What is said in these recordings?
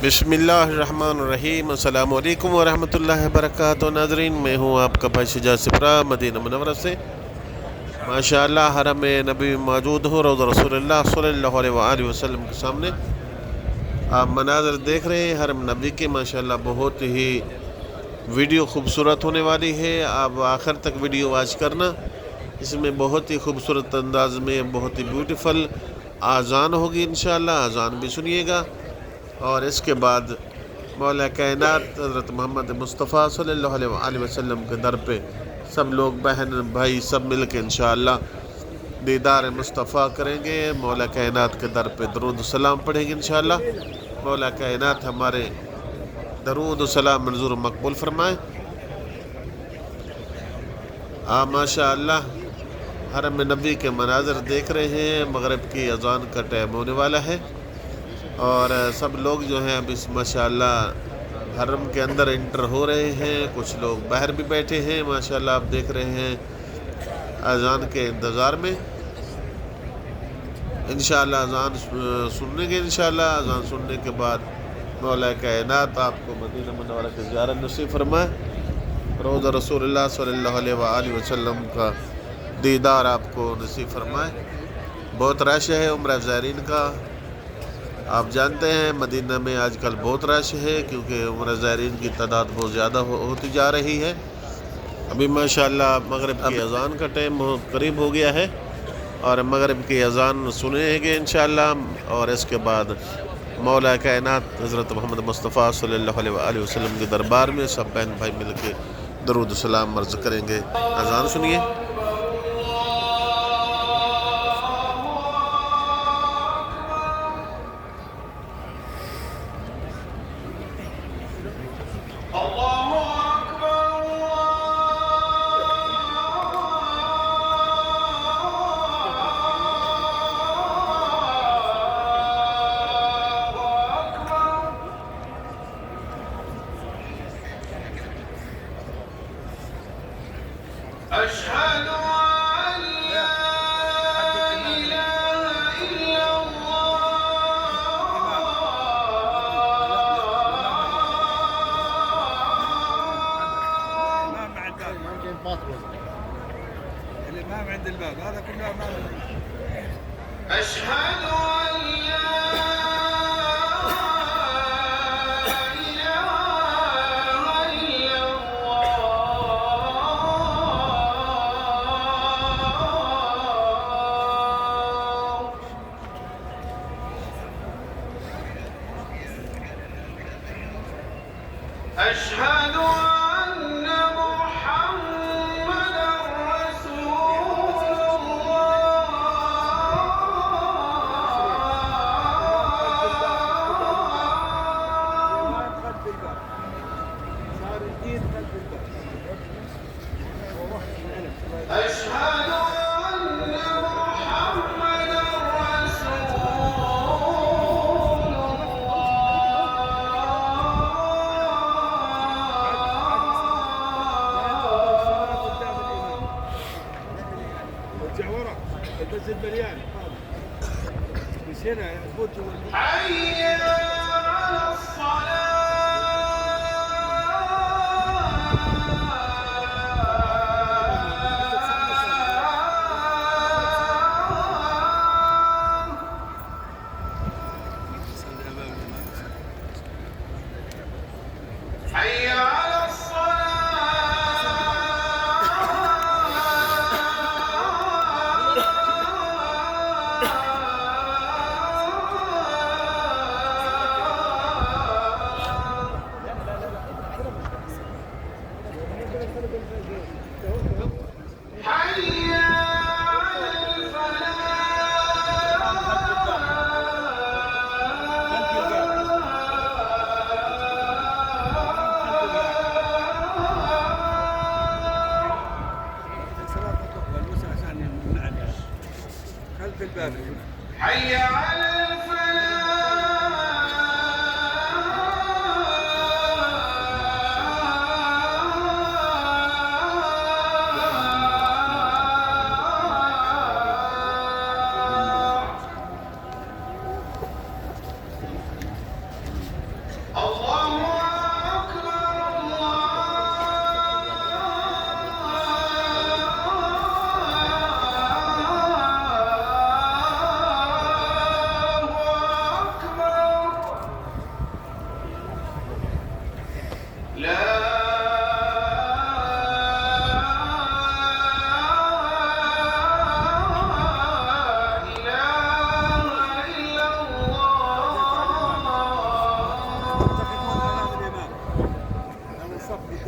بسم اللہ الرحمن الرحیم۔ السلام علیکم ورحمۃ اللہ وبرکاتہ۔ ناظرین، میں ہوں آپ کا بھائی شجاع سپرا مدینہ منورہ سے۔ ماشاءاللہ حرم نبی موجود ہوں، روضہ رسول اللہ صلی اللہ علیہ وآلہ وسلم کے سامنے آپ مناظر دیکھ رہے ہیں حرم نبی کے۔ ماشاءاللہ بہت ہی ویڈیو خوبصورت ہونے والی ہے، آپ آخر تک ویڈیو واچ کرنا۔ اس میں بہت ہی خوبصورت انداز میں بہت ہی بیوٹیفل اذان ہوگی انشاءاللہ، اذان بھی سنیے گا۔ اور اس کے بعد مولا کائنات حضرت محمد مصطفیٰ صلی اللہ علیہ وآلہ وسلم کے در پہ سب لوگ بہن بھائی سب مل کے انشاءاللہ دیدار مصطفیٰ کریں گے، مولا کائنات کے در پہ درود و سلام پڑھیں گے انشاءاللہ۔ مولا کائنات ہمارے درود و سلام منظور و مقبول فرمائے۔ ماشاءاللہ حرم نبی کے مناظر دیکھ رہے ہیں، مغرب کی اذان کا ٹائم ہونے والا ہے اور سب لوگ جو ہیں اب اس ماشاءاللہ حرم کے اندر انٹر ہو رہے ہیں، کچھ لوگ باہر بھی بیٹھے ہیں ماشاءاللہ، آپ دیکھ رہے ہیں اذان کے انتظار میں۔ انشاءاللہ اذان سننے کے انشاءاللہ اذان سننے کے بعد مولا کائنات آپ کو مدینہ منورہ کی زیارت نصیب فرمائے، روضہ رسول اللہ صلی اللہ علیہ وآلہ وسلم کا دیدار آپ کو نصیب فرمائے۔ بہت رش ہے عمرہ زائرین کا، آپ جانتے ہیں مدینہ میں آج کل بہت رش ہے کیونکہ عمرہ زائرین کی تعداد بہت زیادہ ہوتی جا رہی ہے۔ ابھی ماشاءاللہ مغرب کی اذان کا ٹائم قریب ہو گیا ہے اور مغرب کی اذان سنیں گے انشاءاللہ، اور اس کے بعد مولا کائنات حضرت محمد مصطفیٰ صلی اللہ علیہ وآلہ وسلم کے دربار میں سب بہن بھائی مل کے درود و سلام عرض کریں گے۔ اذان سنیے۔ أشهد أن لا إله إلا الإمام عند الباب هذا كله أمام. أشهد أن لا أشهد أن محمدا رسول أشهد أن محمدا رسول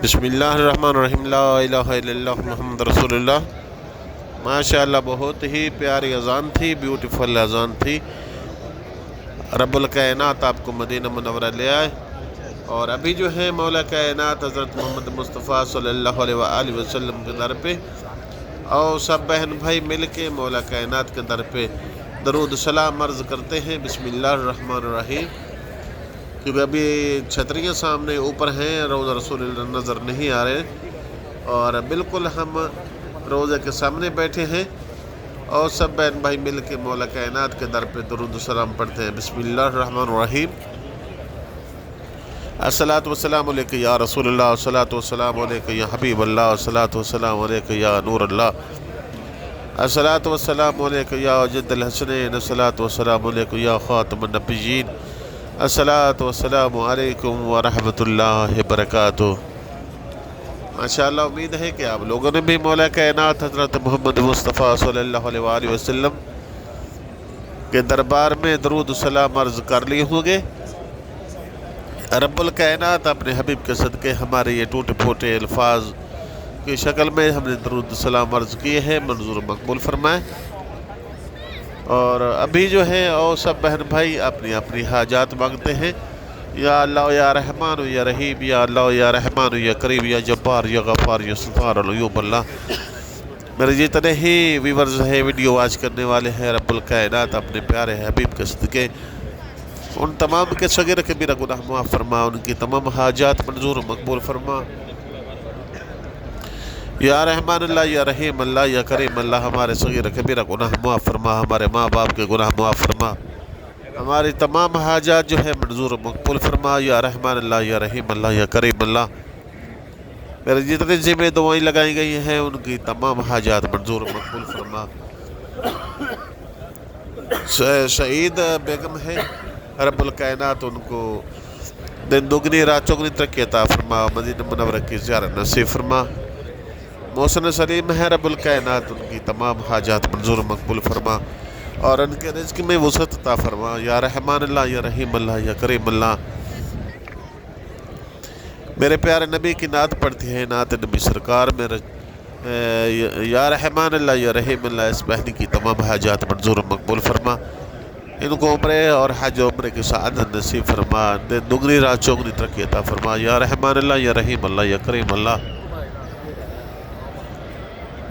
بسم اللہ الرحمن الرحیم لا الہ الا اللہ محمد رسول اللہ۔ ماشاءاللہ بہت ہی پیاری اذان تھی، بیوٹیفل اذان تھی۔ رب الکائنات آپ کو مدینہ منورہ لے آئے، اور ابھی جو ہے مولا کائنات حضرت محمد مصطفیٰ صلی اللہ علیہ وآلہ وسلم کے در پہ، اور سب بہن بھائی مل کے مولا کائنات کے در پہ درود سلام عرض کرتے ہیں۔ بسم اللہ الرحمن الرحیم۔ کیونکہ ابھی چھتریاں سامنے اوپر ہیں، روضہ رسول اللہ نظر نہیں آ رہے، اور بالکل ہم روضے کے سامنے بیٹھے ہیں، اور سب بہن بھائی مل کے مولا کائنات کے در پہ درود السلام پڑھتے ہیں۔ بسم اللہ الرحمن الرحیم۔ الصلاۃ والسلام علیک یا رسول اللہ، الصلاۃ والسلام علیک یا حبیب اللہ، الصلاۃ والسلام علیک یا نور اللہ، الصلاۃ والسلام علیک یا جد الحسنین، الصلاۃ والسلام علیک یا خاتم النبیین، الصلاۃ والسلام علیکم ورحمۃ اللہ وبرکاتہ۔ ماشاءاللہ امید ہے کہ آپ لوگوں نے بھی مولا کائنات حضرت محمد مصطفیٰ صلی اللہ علیہ وآلہ وسلم کے دربار میں درود و سلام عرض کر لیے ہوں گے۔ رب الکائنات اپنے حبیب کے صدقے ہمارے یہ ٹوٹے پھوٹے الفاظ کی شکل میں ہم نے درود و سلام عرض کیے ہیں، منظور مقبول فرمائے۔ اور ابھی جو ہے اور سب بہن بھائی اپنی اپنی حاجات مانگتے ہیں۔ یا اللہ یا رحمان یا رحیم، یا اللہ یا رحمان یا کریم، یا جبار یا غفار یا ستار العیوب اللہ۔ میرے جتنے ہی ویورز ہیں، ویڈیو واچ کرنے والے ہیں، رب الکائنات اپنے پیارے حبیب کے صدقے ان تمام کے صغیر کبیرہ گناہ معاف فرما، ان کی تمام حاجات منظور مقبول فرما۔ یا رحمان اللہ یا رحیم اللہ یا کریم اللہ، ہمارے صغیر کبیرہ گناہ معاف فرما، ہمارے ماں باپ کے گناہ معاف فرما، ہماری تمام حاجات جو ہے منظور مقبول فرما۔ یا رحمان اللہ یا رحیم اللہ یا کریم اللہ، میرے جتنے ذمہ دعائیں لگائی گئی ہیں ان کی تمام حاجات منظور مقبول فرما۔ شہید بیگم ہے، رب الکائنات ان کو دن دگنی رات چوگنی ترقی عطا فرما، مدینہ منورہ کی زیارت نصیب فرما۔ محسن سلیم ہے، رب الکائنات ان کی تمام حاجات منظور مقبول فرما، اور ان کے رزق میں وسعت عطا فرما۔ یا رحمان اللہ یا رحیم اللہ یا کریم اللہ، میرے پیارے نبی کی نعت پڑھتی ہے، نعت نبی سرکار میرے یا رحمان اللہ یا رحیم اللہ، اس بہنی کی تمام حاجات منظور مقبول فرما، ان کو عمرے اور حج عمرے کی سعادت نصیب فرما، دن دگنی رات چوگنی ترقی عطا فرما۔ یا رحمان اللہ یا رحیم اللہ یا کریم اللہ۔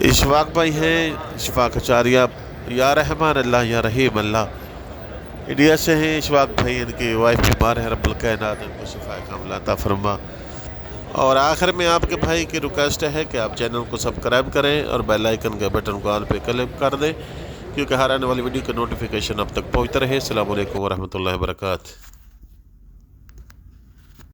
اشفاق بھائی ہیں، اشفاق اچاریہ، یا رحمان اللہ یا رحیم اللہ، انڈیا سے ہیں اشفاق بھائی، ان کی وائف بیمار ہے، رب الکائنات ان کو شفا کاملہ عطا فرما۔ اور آخر میں آپ کے بھائی کی ریکویسٹ ہے کہ آپ چینل کو سبسکرائب کریں اور بیل آئیکن کے بٹن کو آل پہ کلک کر دیں، کیونکہ ہر آنے والی ویڈیو کا نوٹیفیکیشن اب تک پہنچتا رہے۔ السلام علیکم ورحمۃ اللہ وبرکاتہ۔